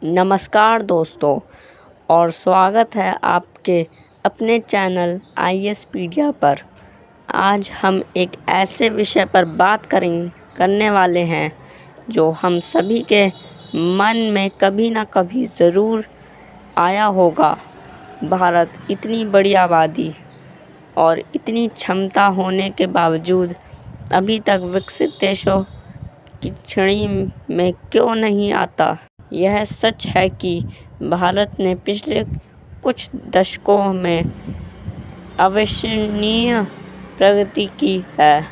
नमस्कार दोस्तों, और स्वागत है आपके अपने चैनल IAS पीडिया पर। आज हम एक ऐसे विषय पर बात करने वाले हैं जो हम सभी के मन में कभी ना कभी ज़रूर आया होगा। भारत इतनी बड़ी आबादी और इतनी क्षमता होने के बावजूद अभी तक विकसित देशों की श्रेणी में क्यों नहीं आता। यह सच है कि भारत ने पिछले कुछ दशकों में अविश्वसनीय प्रगति की है।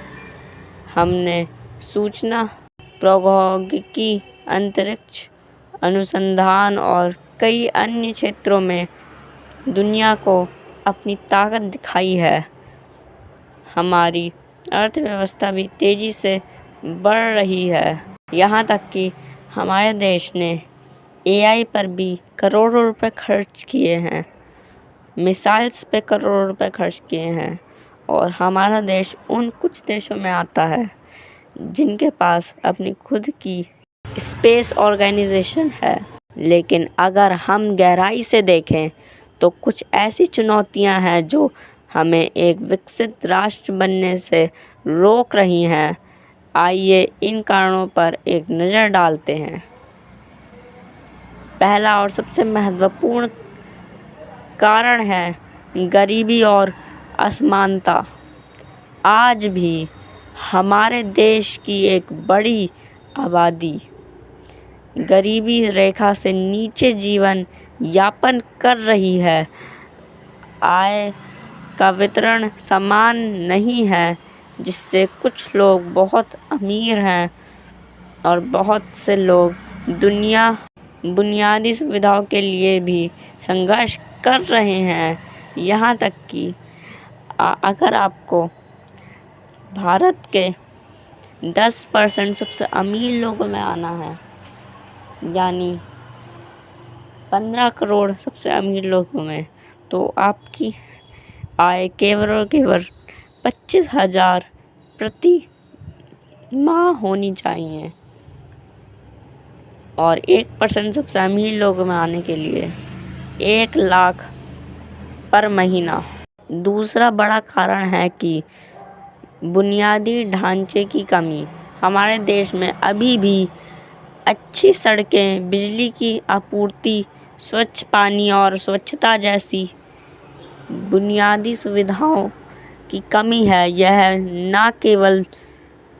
हमने सूचना प्रौद्योगिकी, अंतरिक्ष अनुसंधान और कई अन्य क्षेत्रों में दुनिया को अपनी ताकत दिखाई है। हमारी अर्थव्यवस्था भी तेज़ी से बढ़ रही है, यहाँ तक कि हमारे देश ने AI पर भी करोड़ों रुपए खर्च किए हैं, मिसाइल्स पे करोड़ों रुपए खर्च किए हैं। और हमारा देश उन कुछ देशों में आता है जिनके पास अपनी खुद की स्पेस ऑर्गेनाइजेशन है। लेकिन अगर हम गहराई से देखें तो कुछ ऐसी चुनौतियां हैं जो हमें एक विकसित राष्ट्र बनने से रोक रही हैं। आइए इन कारणों पर एक नज़र डालते हैं। पहला और सबसे महत्वपूर्ण कारण है गरीबी और असमानता। आज भी हमारे देश की एक बड़ी आबादी गरीबी रेखा से नीचे जीवन यापन कर रही है। आय का वितरण समान नहीं है, जिससे कुछ लोग बहुत अमीर हैं और बहुत से लोग बुनियादी सुविधाओं के लिए भी संघर्ष कर रहे हैं। यहाँ तक कि अगर आपको भारत के 10% सबसे अमीर लोगों में आना है, यानी 15 करोड़ सबसे अमीर लोगों में, तो आपकी आय केवल 25,000 प्रति माह होनी चाहिए। और 1% सबसे अमीर लोगों में आने के लिए 1 लाख पर महीना। दूसरा बड़ा कारण है कि बुनियादी ढांचे की कमी। हमारे देश में अभी भी अच्छी सड़कें, बिजली की आपूर्ति, स्वच्छ पानी और स्वच्छता जैसी बुनियादी सुविधाओं की कमी है। यह न केवल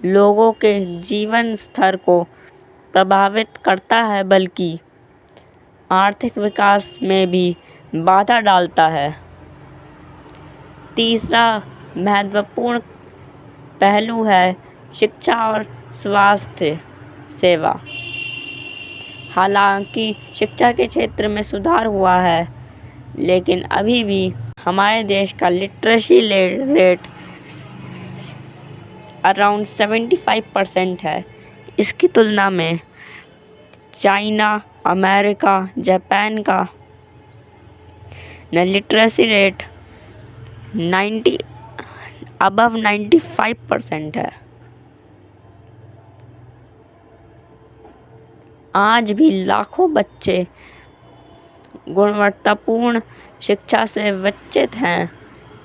लोगों के जीवन स्तर को प्रभावित करता है, बल्कि आर्थिक विकास में भी बाधा डालता है। तीसरा महत्वपूर्ण पहलू है शिक्षा और स्वास्थ्य सेवा। हालांकि शिक्षा के क्षेत्र में सुधार हुआ है, लेकिन अभी भी हमारे देश का लिटरेसी रेट अराउंड 75% है। इसकी तुलना में चाइना, अमेरिका, जापान का लिटरेसी रेट 95% है। आज भी लाखों बच्चे गुणवत्तापूर्ण शिक्षा से वंचित हैं।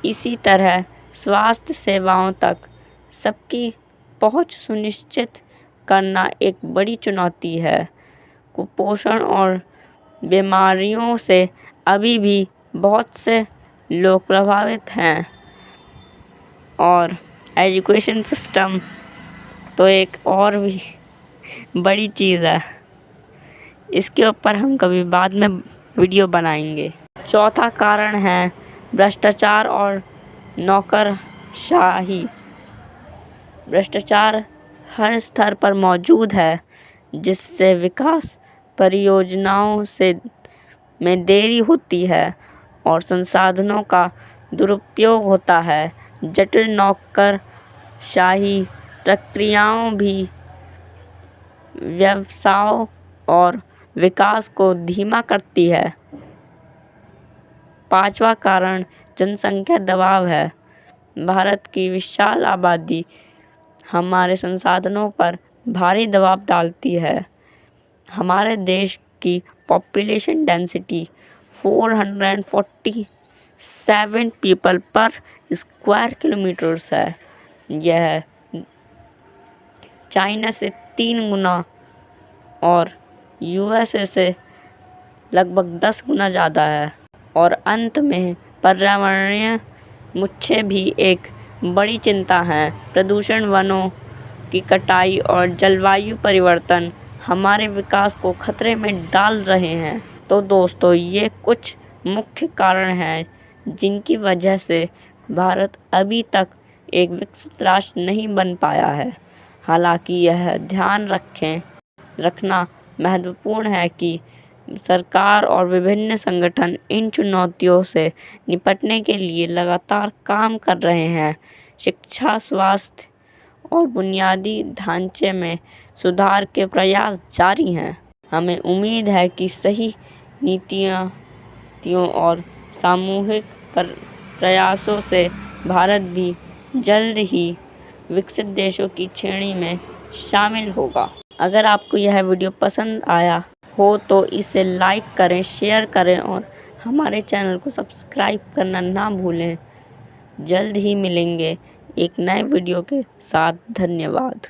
इसी तरह स्वास्थ्य सेवाओं तक सबकी पहुंच सुनिश्चित करना एक बड़ी चुनौती है। कुपोषण और बीमारियों से अभी भी बहुत से लोग प्रभावित हैं। और एजुकेशन सिस्टम तो एक और भी बड़ी चीज़ है। इसके ऊपर हम कभी बाद में वीडियो बनाएंगे। चौथा कारण है भ्रष्टाचार और नौकरशाही। भ्रष्टाचार हर स्तर पर मौजूद है, जिससे विकास परियोजनाओं में देरी होती है और संसाधनों का दुरुपयोग होता है। जटिल नौकरशाही प्रक्रियाओं भी व्यवसायों और विकास को धीमा करती है। पांचवा कारण जनसंख्या दबाव है। भारत की विशाल आबादी हमारे संसाधनों पर भारी दबाव डालती है। हमारे देश की पॉपुलेशन डेंसिटी 447 पीपल पर स्क्वायर किलोमीटर्स है। यह चाइना से 3 गुना और यूएसए से लगभग 10 गुना ज़्यादा है। और अंत में पर्यावरणीय मुद्दे भी एक बड़ी चिंता है। प्रदूषण, वनों की कटाई और जलवायु परिवर्तन हमारे विकास को खतरे में डाल रहे हैं। तो दोस्तों, ये कुछ मुख्य कारण हैं जिनकी वजह से भारत अभी तक एक विकसित राष्ट्र नहीं बन पाया है। हालांकि यह ध्यान रखना महत्वपूर्ण है कि सरकार और विभिन्न संगठन इन चुनौतियों से निपटने के लिए लगातार काम कर रहे हैं। शिक्षा, स्वास्थ्य और बुनियादी ढांचे में सुधार के प्रयास जारी हैं। हमें उम्मीद है कि सही नीतियों और सामूहिक प्रयासों से भारत भी जल्द ही विकसित देशों की श्रेणी में शामिल होगा। अगर आपको यह वीडियो पसंद आया हो तो इसे लाइक करें, शेयर करें और हमारे चैनल को सब्सक्राइब करना ना भूलें। जल्द ही मिलेंगे एक नए वीडियो के साथ। धन्यवाद।